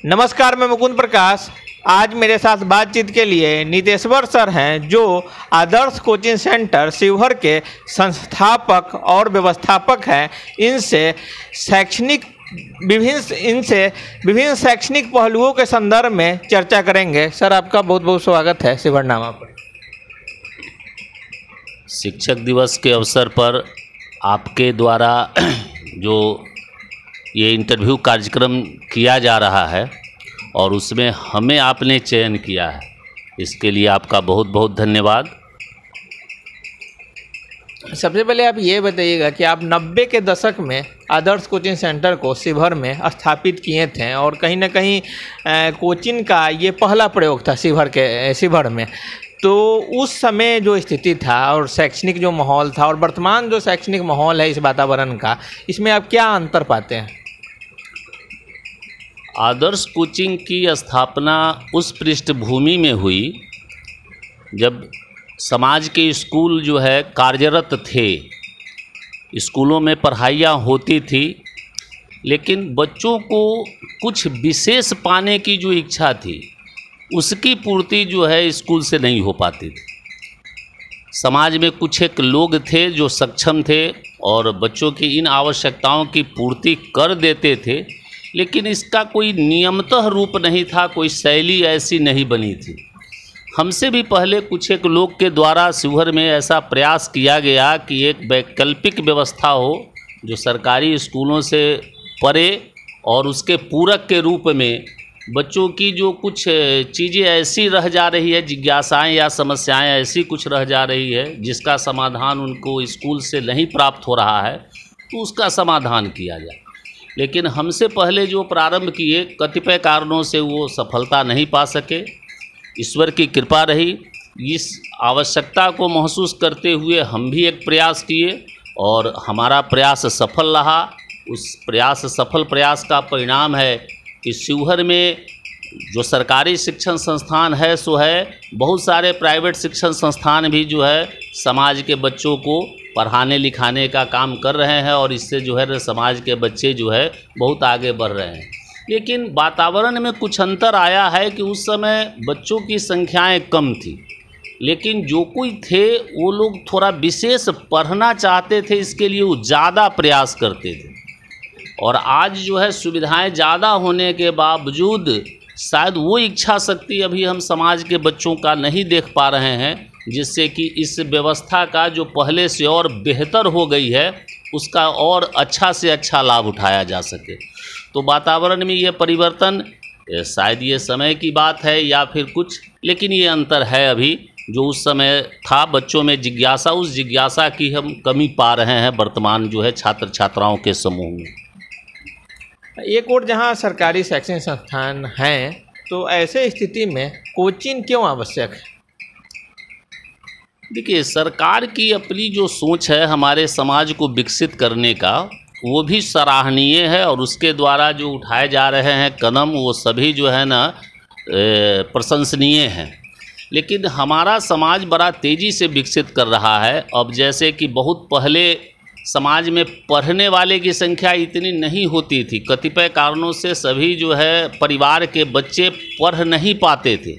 नमस्कार, मैं मुकुंद प्रकाश। आज मेरे साथ बातचीत के लिए नितेश्वर सर हैं, जो आदर्श कोचिंग सेंटर शिवहर के संस्थापक और व्यवस्थापक हैं। इनसे विभिन्न शैक्षणिक पहलुओं के संदर्भ में चर्चा करेंगे। सर, आपका बहुत बहुत स्वागत है शिवहरनामा पर। शिक्षक दिवस के अवसर पर आपके द्वारा जो ये इंटरव्यू कार्यक्रम किया जा रहा है और उसमें हमें आपने चयन किया है, इसके लिए आपका बहुत बहुत धन्यवाद। सबसे पहले आप ये बताइएगा कि आप 90 के दशक में आदर्श कोचिंग सेंटर को शिवहर में स्थापित किए थे और कहीं ना कहीं कोचिंग का ये पहला प्रयोग था शिवहर में। तो उस समय जो स्थिति था और शैक्षणिक जो माहौल था और वर्तमान जो शैक्षणिक माहौल है इस वातावरण का, इसमें आप क्या अंतर पाते हैं? आदर्श कोचिंग की स्थापना उस पृष्ठभूमि में हुई जब समाज के स्कूल जो है कार्यरत थे, स्कूलों में पढ़ाइयाँ होती थी, लेकिन बच्चों को कुछ विशेष पाने की जो इच्छा थी उसकी पूर्ति जो है स्कूल से नहीं हो पाती थी। समाज में कुछ एक लोग थे जो सक्षम थे और बच्चों की इन आवश्यकताओं की पूर्ति कर देते थे, लेकिन इसका कोई नियमतः रूप नहीं था, कोई शैली ऐसी नहीं बनी थी। हमसे भी पहले कुछ एक लोग के द्वारा शिवहर में ऐसा प्रयास किया गया कि एक वैकल्पिक व्यवस्था हो जो सरकारी स्कूलों से परे और उसके पूरक के रूप में बच्चों की जो कुछ चीज़ें ऐसी रह जा रही है, जिज्ञासाएं या समस्याएं ऐसी कुछ रह जा रही है जिसका समाधान उनको स्कूल से नहीं प्राप्त हो रहा है, तो उसका समाधान किया जाए। लेकिन हमसे पहले जो प्रारंभ किए, कतिपय कारणों से वो सफलता नहीं पा सके। ईश्वर की कृपा रही। इस आवश्यकता को महसूस करते हुए हम भी एक प्रयास किए और हमारा प्रयास सफल रहा। उस सफल प्रयास का परिणाम है कि शिवहर में जो सरकारी शिक्षण संस्थान है सो है, बहुत सारे प्राइवेट शिक्षण संस्थान भी जो है समाज के बच्चों को पढ़ाने लिखाने का काम कर रहे हैं और इससे जो है समाज के बच्चे जो है बहुत आगे बढ़ रहे हैं। लेकिन वातावरण में कुछ अंतर आया है कि उस समय बच्चों की संख्याएं कम थी, लेकिन जो कोई थे वो लोग थोड़ा विशेष पढ़ना चाहते थे, इसके लिए वो ज़्यादा प्रयास करते थे। और आज जो है सुविधाएं ज़्यादा होने के बावजूद शायद वो इच्छा शक्ति अभी हम समाज के बच्चों का नहीं देख पा रहे हैं, जिससे कि इस व्यवस्था का जो पहले से और बेहतर हो गई है उसका और अच्छा से अच्छा लाभ उठाया जा सके। तो वातावरण में ये परिवर्तन शायद ये समय की बात है या फिर कुछ, लेकिन ये अंतर है अभी जो उस समय था। बच्चों में जिज्ञासा, उस जिज्ञासा की हम कमी पा रहे हैं वर्तमान जो है छात्र छात्राओं के समूह में। एक और जहां सरकारी शैक्षणिक संस्थान हैं, तो ऐसे स्थिति में कोचिंग क्यों आवश्यक है? देखिए, सरकार की अपनी जो सोच है हमारे समाज को विकसित करने का, वो भी सराहनीय है और उसके द्वारा जो उठाए जा रहे हैं कदम वो सभी जो है ना प्रशंसनीय हैं। लेकिन हमारा समाज बड़ा तेज़ी से विकसित कर रहा है। अब जैसे कि बहुत पहले समाज में पढ़ने वाले की संख्या इतनी नहीं होती थी, कतिपय कारणों से सभी जो है परिवार के बच्चे पढ़ नहीं पाते थे।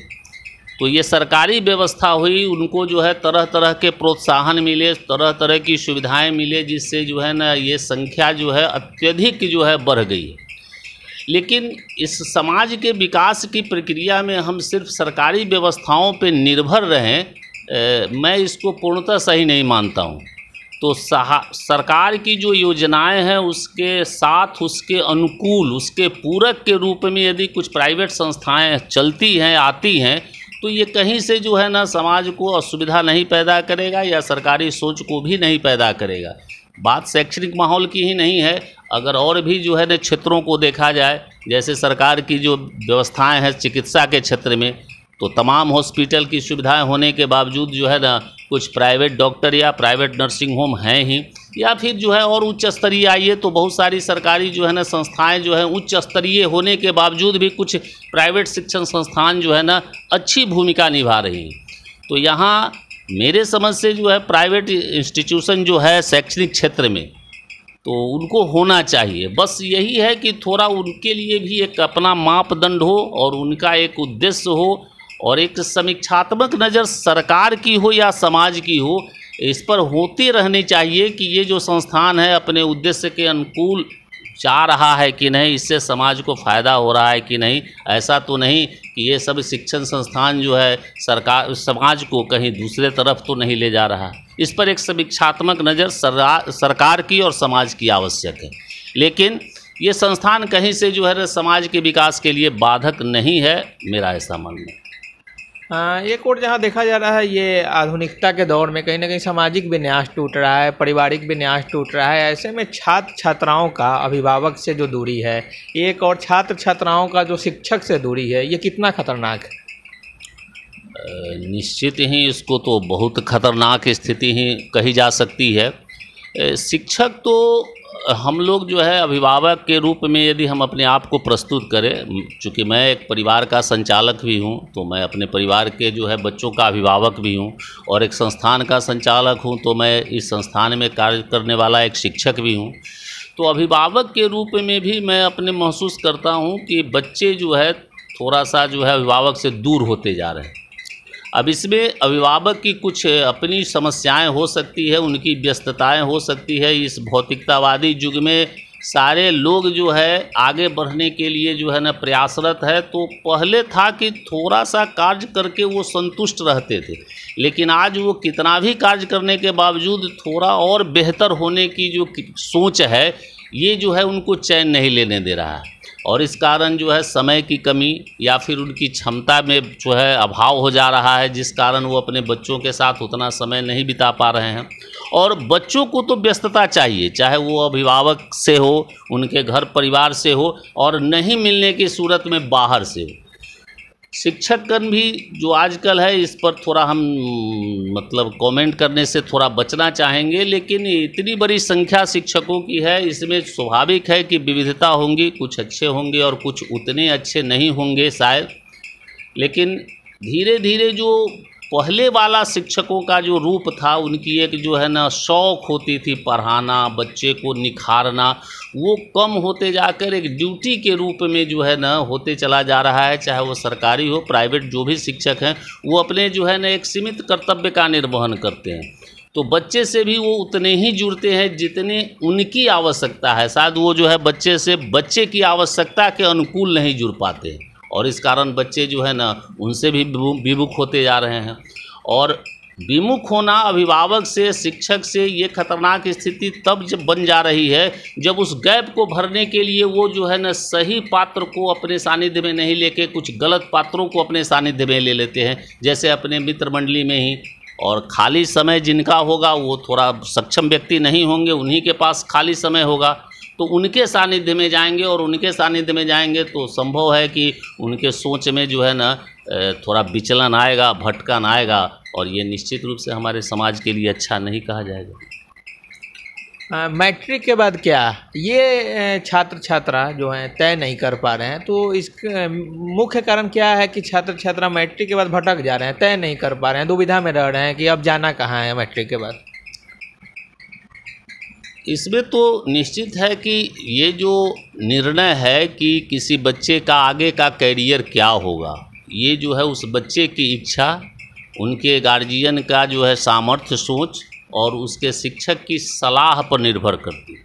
तो ये सरकारी व्यवस्था हुई, उनको जो है तरह तरह के प्रोत्साहन मिले, तरह तरह की सुविधाएं मिले, जिससे जो है ना ये संख्या जो है अत्यधिक जो है बढ़ गई है। लेकिन इस समाज के विकास की प्रक्रिया में हम सिर्फ सरकारी व्यवस्थाओं पर निर्भर रहें, मैं इसको पूर्णतः सही नहीं मानता हूँ। तो सरकार की जो योजनाएं हैं उसके साथ, उसके अनुकूल, उसके पूरक के रूप में यदि कुछ प्राइवेट संस्थाएं चलती हैं, आती हैं, तो ये कहीं से जो है ना समाज को असुविधा नहीं पैदा करेगा या सरकारी सोच को भी नहीं पैदा करेगा। बात शैक्षणिक माहौल की ही नहीं है, अगर और भी जो है ना क्षेत्रों को देखा जाए, जैसे सरकार की जो व्यवस्थाएं हैं चिकित्सा के क्षेत्र में, तो तमाम हॉस्पिटल की सुविधाएं होने के बावजूद जो है ना कुछ प्राइवेट डॉक्टर या प्राइवेट नर्सिंग होम हैं ही, या फिर जो है और उच्च स्तरीय आइए तो बहुत सारी सरकारी जो है ना संस्थाएं जो है उच्च स्तरीय होने के बावजूद भी कुछ प्राइवेट शिक्षण संस्थान जो है ना अच्छी भूमिका निभा रही हैं। तो यहाँ मेरे समझ से जो है प्राइवेट इंस्टीट्यूशन जो है शैक्षणिक क्षेत्र में तो उनको होना चाहिए। बस यही है कि थोड़ा उनके लिए भी एक अपना मापदंड हो और उनका एक उद्देश्य हो और एक समीक्षात्मक नज़र सरकार की हो या समाज की हो, इस पर होती रहनी चाहिए कि ये जो संस्थान है अपने उद्देश्य के अनुकूल जा रहा है कि नहीं, इससे समाज को फ़ायदा हो रहा है कि नहीं। ऐसा तो नहीं कि ये सब शिक्षण संस्थान जो है सरकार समाज को कहीं दूसरे तरफ तो नहीं ले जा रहा। इस पर एक समीक्षात्मक नज़र सरकार की और समाज की आवश्यक है। लेकिन ये संस्थान कहीं से जो है समाज के विकास के लिए बाधक नहीं है, मेरा ऐसा मानना है। एक और जहाँ देखा जा रहा है, ये आधुनिकता के दौर में कहीं ना कहीं सामाजिक विन्यास टूट रहा है, पारिवारिक विन्यास टूट रहा है। ऐसे में छात्र छात्राओं का अभिभावक से जो दूरी है एक, और छात्र छात्राओं का जो शिक्षक से दूरी है, ये कितना खतरनाक है? निश्चित ही इसको तो बहुत खतरनाक स्थिति ही कही जा सकती है। शिक्षक तो हम लोग जो है अभिभावक के रूप में यदि हम अपने आप को प्रस्तुत करें, चूँकि मैं एक परिवार का संचालक भी हूँ, तो मैं अपने परिवार के जो है बच्चों का अभिभावक भी हूँ, और एक संस्थान का संचालक हूँ, तो मैं इस संस्थान में कार्य करने वाला एक शिक्षक भी हूँ। तो अभिभावक के रूप में भी मैं अपने महसूस करता हूँ कि बच्चे जो है थोड़ा सा जो है अभिभावक से दूर होते जा रहे हैं। अब इसमें अभिभावक की कुछ अपनी समस्याएं हो सकती है, उनकी व्यस्तताएं हो सकती है। इस भौतिकतावादी युग में सारे लोग जो है आगे बढ़ने के लिए जो है ना प्रयासरत है। तो पहले था कि थोड़ा सा कार्य करके वो संतुष्ट रहते थे, लेकिन आज वो कितना भी कार्य करने के बावजूद थोड़ा और बेहतर होने की जो सोच है, ये जो है उनको चैन नहीं लेने दे रहा है। और इस कारण जो है समय की कमी या फिर उनकी क्षमता में जो है अभाव हो जा रहा है, जिस कारण वो अपने बच्चों के साथ उतना समय नहीं बिता पा रहे हैं। और बच्चों को तो व्यस्तता चाहिए, चाहे वो अभिभावक से हो, उनके घर परिवार से हो, और नहीं मिलने की सूरत में बाहर से हो। शिक्षकगण भी जो आजकल है, इस पर थोड़ा हम मतलब कमेंट करने से थोड़ा बचना चाहेंगे। लेकिन इतनी बड़ी संख्या शिक्षकों की है, इसमें स्वाभाविक है कि विविधता होंगी, कुछ अच्छे होंगे और कुछ उतने अच्छे नहीं होंगे शायद। लेकिन धीरे धीरे जो पहले वाला शिक्षकों का जो रूप था, उनकी एक जो है ना शौक़ होती थी पढ़ाना, बच्चे को निखारना, वो कम होते जाकर एक ड्यूटी के रूप में जो है ना होते चला जा रहा है। चाहे वो सरकारी हो, प्राइवेट, जो भी शिक्षक हैं वो अपने जो है ना एक सीमित कर्तव्य का निर्वहन करते हैं। तो बच्चे से भी वो उतने ही जुड़ते हैं जितने उनकी आवश्यकता है। शायद वो जो है बच्चे से बच्चे की आवश्यकता के अनुकूल नहीं जुड़ पाते हैं, और इस कारण बच्चे जो है ना उनसे भी विमुख होते जा रहे हैं। और विमुख होना अभिभावक से, शिक्षक से, ये खतरनाक स्थिति तब जब बन जा रही है जब उस गैप को भरने के लिए वो जो है ना सही पात्र को अपने सानिध्य में नहीं लेके कुछ गलत पात्रों को अपने सानिध्य में ले लेते हैं, जैसे अपने मित्र मंडली में ही। और खाली समय जिनका होगा, वो थोड़ा सक्षम व्यक्ति नहीं होंगे, उन्हीं के पास खाली समय होगा, तो उनके सानिध्य में जाएंगे, और उनके सानिध्य में जाएंगे तो संभव है कि उनके सोच में जो है ना थोड़ा विचलन आएगा, भटकन आएगा, और ये निश्चित रूप से हमारे समाज के लिए अच्छा नहीं कहा जाएगा। मैट्रिक के बाद क्या ये छात्र छात्रा जो हैं तय नहीं कर पा रहे हैं, तो इसका मुख्य कारण क्या है कि छात्र छात्रा मैट्रिक के बाद भटक जा रहे हैं, तय नहीं कर पा रहे हैं, दुविधा में रह रहे हैं कि अब जाना कहाँ है मैट्रिक के बाद? इसमें तो निश्चित है कि ये जो निर्णय है कि किसी बच्चे का आगे का कैरियर क्या होगा, ये जो है उस बच्चे की इच्छा, उनके गार्जियन का जो है सामर्थ्य, सोच, और उसके शिक्षक की सलाह पर निर्भर करती है।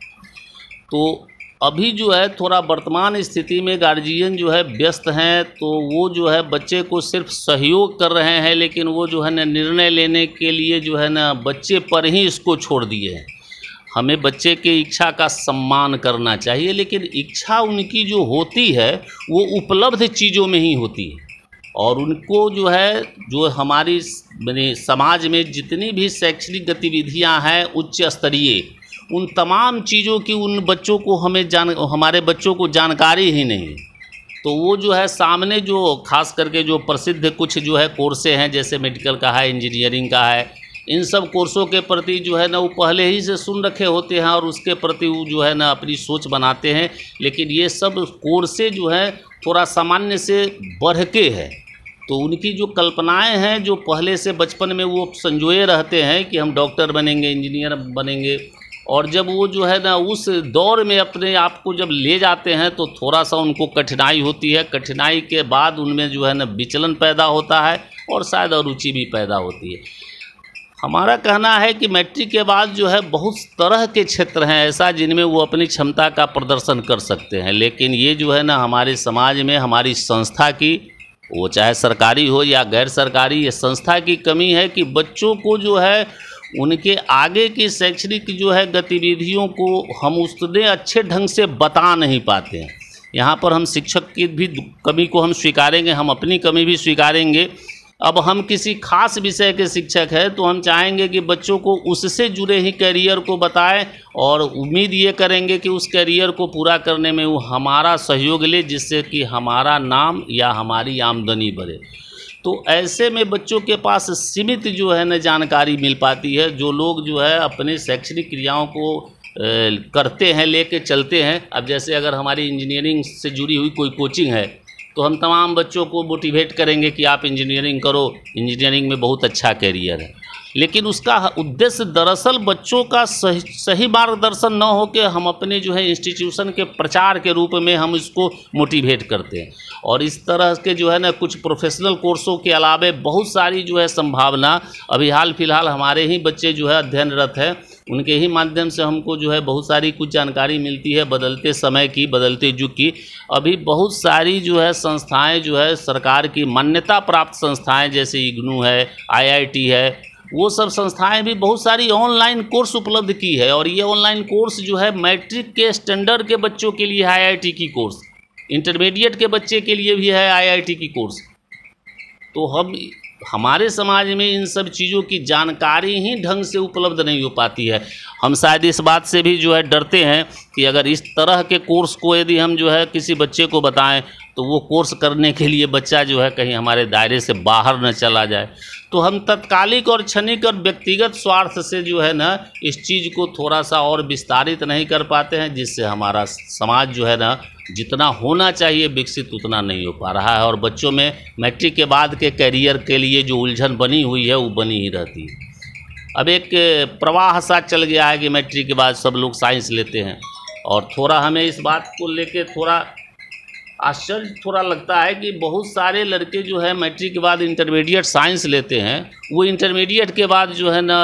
तो अभी जो है थोड़ा वर्तमान स्थिति में गार्जियन जो है व्यस्त हैं, तो वो जो है बच्चे को सिर्फ सहयोग कर रहे हैं, लेकिन वो जो है ना निर्णय लेने के लिए जो है ना बच्चे पर ही इसको छोड़ दिए हैं। हमें बच्चे के इच्छा का सम्मान करना चाहिए, लेकिन इच्छा उनकी जो होती है वो उपलब्ध चीज़ों में ही होती है। और उनको जो है जो हमारी समाज में जितनी भी शैक्षणिक गतिविधियां हैं उच्च स्तरीय, उन तमाम चीज़ों की उन बच्चों को हमारे बच्चों को जानकारी ही नहीं। तो वो जो है सामने जो खास करके जो प्रसिद्ध कुछ जो है कोर्सें हैं, जैसे मेडिकल का है, इंजीनियरिंग का है, इन सब कोर्सों के प्रति जो है ना वो पहले ही से सुन रखे होते हैं और उसके प्रति वो जो है ना अपनी सोच बनाते हैं। लेकिन ये सब कोर्सें जो है थोड़ा सामान्य से बढ़ के है, तो उनकी जो कल्पनाएं हैं जो पहले से बचपन में वो संजोए रहते हैं कि हम डॉक्टर बनेंगे, इंजीनियर बनेंगे, और जब वो जो है ना उस दौर में अपने आप को जब ले जाते हैं तो थोड़ा सा उनको कठिनाई होती है। कठिनाई के बाद उनमें जो है ना विचलन पैदा होता है और शायद अरुचि भी पैदा होती है। हमारा कहना है कि मैट्रिक के बाद जो है बहुत तरह के क्षेत्र हैं ऐसा जिनमें वो अपनी क्षमता का प्रदर्शन कर सकते हैं, लेकिन ये जो है ना हमारे समाज में हमारी संस्था की, वो चाहे सरकारी हो या गैर सरकारी, ये संस्था की कमी है कि बच्चों को जो है उनके आगे की शैक्षणिक जो है गतिविधियों को हम उतने अच्छे ढंग से बता नहीं पाते हैं। यहाँ पर हम शिक्षक की भी कमी को हम स्वीकारेंगे, हम अपनी कमी भी स्वीकारेंगे। अब हम किसी खास विषय के शिक्षक हैं तो हम चाहेंगे कि बच्चों को उससे जुड़े ही करियर को बताएं और उम्मीद ये करेंगे कि उस करियर को पूरा करने में वो हमारा सहयोग ले, जिससे कि हमारा नाम या हमारी आमदनी बढ़े। तो ऐसे में बच्चों के पास सीमित जो है न जानकारी मिल पाती है। जो लोग जो है अपने शैक्षणिक क्रियाओं को करते हैं, लेके चलते हैं। अब जैसे अगर हमारी इंजीनियरिंग से जुड़ी हुई कोई कोचिंग है तो हम तमाम बच्चों को मोटिवेट करेंगे कि आप इंजीनियरिंग करो, इंजीनियरिंग में बहुत अच्छा कैरियर है, लेकिन उसका उद्देश्य दरअसल बच्चों का सही मार्गदर्शन न हो के हम अपने जो है इंस्टीट्यूशन के प्रचार के रूप में हम इसको मोटिवेट करते हैं। और इस तरह के जो है ना कुछ प्रोफेशनल कोर्सों के अलावे बहुत सारी जो है संभावना, अभी हाल फिलहाल हमारे ही बच्चे जो है अध्ययनरत हैं, उनके ही माध्यम से हमको जो है बहुत सारी कुछ जानकारी मिलती है बदलते समय की, बदलते युग की। अभी बहुत सारी जो है संस्थाएं जो है सरकार की मान्यता प्राप्त संस्थाएं जैसे इग्नू है, IIT है, वो सब संस्थाएं भी बहुत सारी ऑनलाइन कोर्स उपलब्ध की है। और ये ऑनलाइन कोर्स जो है मैट्रिक के स्टैंडर्ड के बच्चों के लिए IIT की कोर्स, इंटरमीडिएट के बच्चे के लिए भी है IIT की कोर्स। तो हमारे समाज में इन सब चीज़ों की जानकारी ही ढंग से उपलब्ध नहीं हो पाती है। हम शायद इस बात से भी जो है डरते हैं कि अगर इस तरह के कोर्स को यदि हम जो है किसी बच्चे को बताएं तो वो कोर्स करने के लिए बच्चा जो है कहीं हमारे दायरे से बाहर न चला जाए। तो हम तत्कालिक और क्षणिक और व्यक्तिगत स्वार्थ से जो है ना इस चीज़ को थोड़ा सा और विस्तारित नहीं कर पाते हैं, जिससे हमारा समाज जो है ना जितना होना चाहिए विकसित उतना नहीं हो पा रहा है। और बच्चों में मैट्रिक के बाद के करियर के लिए जो उलझन बनी हुई है वो बनी ही रहती है। अब एक प्रवाह सा चल गया है कि मैट्रिक के बाद सब लोग साइंस लेते हैं, और थोड़ा हमें इस बात को लेके थोड़ा आश्चर्य थोड़ा लगता है कि बहुत सारे लड़के जो है मैट्रिक के बाद इंटरमीडिएट साइंस लेते हैं। वो इंटरमीडिएट के बाद जो है ना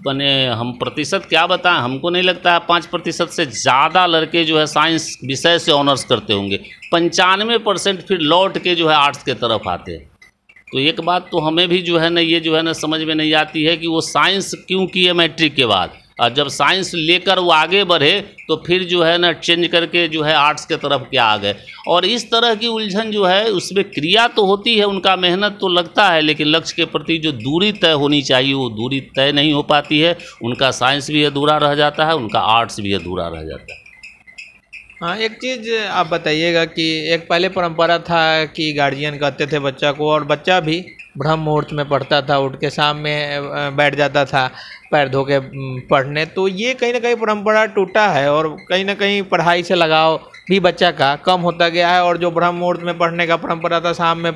बने, हम प्रतिशत क्या बताएं, हमको नहीं लगता है 5% से ज़्यादा लड़के जो है साइंस विषय से ऑनर्स करते होंगे। 95% फिर लौट के जो है आर्ट्स के तरफ आते हैं। तो एक बात तो हमें भी जो है ना ये जो है ना समझ में नहीं आती है कि वो साइंस क्यों किए मैट्रिक के बाद, और जब साइंस लेकर वो आगे बढ़े तो फिर जो है ना चेंज करके जो है आर्ट्स के तरफ क्या आ गए। और इस तरह की उलझन जो है उसमें क्रिया तो होती है, उनका मेहनत तो लगता है, लेकिन लक्ष्य के प्रति जो दूरी तय होनी चाहिए वो दूरी तय नहीं हो पाती है। उनका साइंस भी अधूरा रह जाता है, उनका आर्ट्स भी अधूरा रह जाता है। हाँ, एक चीज़ आप बताइएगा कि एक पहले परंपरा था कि गार्जियन कहते थे बच्चा को, और बच्चा भी ब्रह्म मुहूर्त में पढ़ता था, उठ के शाम में बैठ जाता था पैर धो के पढ़ने। तो ये कहीं ना कहीं परंपरा टूटा है और कहीं ना कहीं पढ़ाई से लगाव भी बच्चा का कम होता गया है। और जो ब्रह्म मुहूर्त में पढ़ने का परंपरा था, शाम में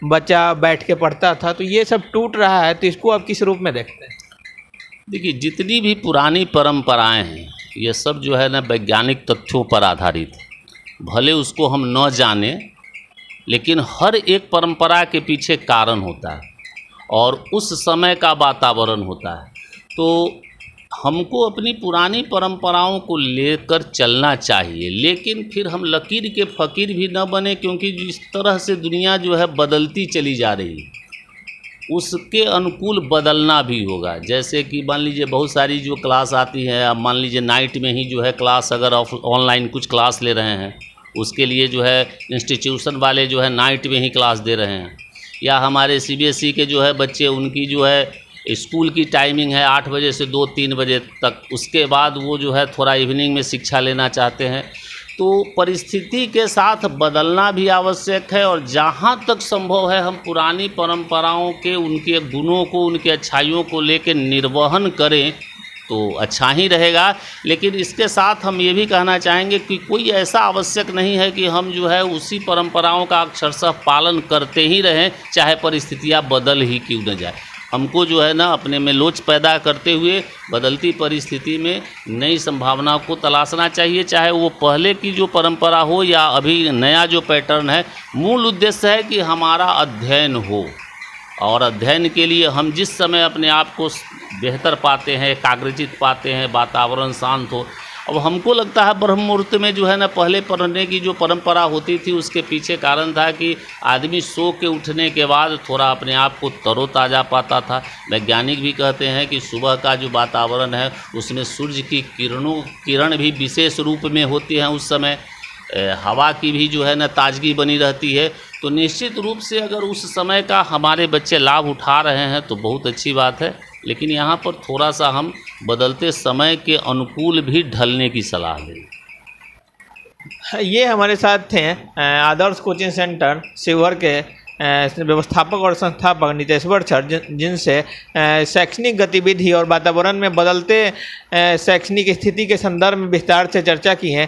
बच्चा बैठ के पढ़ता था, तो ये सब टूट रहा है। तो इसको आप किस रूप में देखते हैं? देखिए, जितनी भी पुरानी परंपराएं हैं ये सब जो है ना वैज्ञानिक तथ्यों पर आधारित है। भले उसको हम न जाने, लेकिन हर एक परंपरा के पीछे कारण होता है और उस समय का वातावरण होता है। तो हमको अपनी पुरानी परंपराओं को लेकर चलना चाहिए, लेकिन फिर हम लकीर के फ़कीर भी न बने, क्योंकि जिस तरह से दुनिया जो है बदलती चली जा रही है उसके अनुकूल बदलना भी होगा। जैसे कि मान लीजिए बहुत सारी जो क्लास आती है, अब मान लीजिए नाइट में ही जो है क्लास, अगर ऑनलाइन कुछ क्लास ले रहे हैं उसके लिए जो है इंस्टीट्यूशन वाले जो है नाइट में ही क्लास दे रहे हैं। या हमारे CBSE के जो है बच्चे, उनकी जो है स्कूल की टाइमिंग है 8 बजे से 2-3 बजे तक, उसके बाद वो जो है थोड़ा इवनिंग में शिक्षा लेना चाहते हैं। तो परिस्थिति के साथ बदलना भी आवश्यक है, और जहाँ तक संभव है हम पुरानी परंपराओं के उनके गुणों को, उनके अच्छाइयों को लेकर निर्वहन करें तो अच्छा ही रहेगा। लेकिन इसके साथ हम ये भी कहना चाहेंगे कि कोई ऐसा आवश्यक नहीं है कि हम जो है उसी परंपराओं का अक्षरशः पालन करते ही रहें, चाहे परिस्थितियाँ बदल ही क्यों न जाए। हमको जो है ना अपने में लोच पैदा करते हुए बदलती परिस्थिति में नई संभावनाओं को तलाशना चाहिए, चाहे वो पहले की जो परंपरा हो या अभी नया जो पैटर्न है। मूल उद्देश्य है कि हमारा अध्ययन हो, और अध्ययन के लिए हम जिस समय अपने आप को बेहतर पाते हैं, एकाग्रचित पाते हैं, वातावरण शांत हो। अब हमको लगता है ब्रह्म मुहूर्त में जो है ना पहले पढ़ने की जो परंपरा होती थी उसके पीछे कारण था कि आदमी सो के उठने के बाद थोड़ा अपने आप को तरोताज़ा पाता था। वैज्ञानिक भी कहते हैं कि सुबह का जो वातावरण है उसमें सूर्य की किरण भी विशेष रूप में होती हैं, उस समय हवा की भी जो है ना ताजगी बनी रहती है। तो निश्चित रूप से अगर उस समय का हमारे बच्चे लाभ उठा रहे हैं तो बहुत अच्छी बात है, लेकिन यहाँ पर थोड़ा सा हम बदलते समय के अनुकूल भी ढलने की सलाह दें। ये हमारे साथ थे आदर्श कोचिंग सेंटर शिवहर के व्यवस्थापक और संस्थापक नितेश्वर सर, जिनसे शैक्षणिक गतिविधि और वातावरण में बदलते शैक्षणिक स्थिति के संदर्भ में विस्तार से चर्चा की है।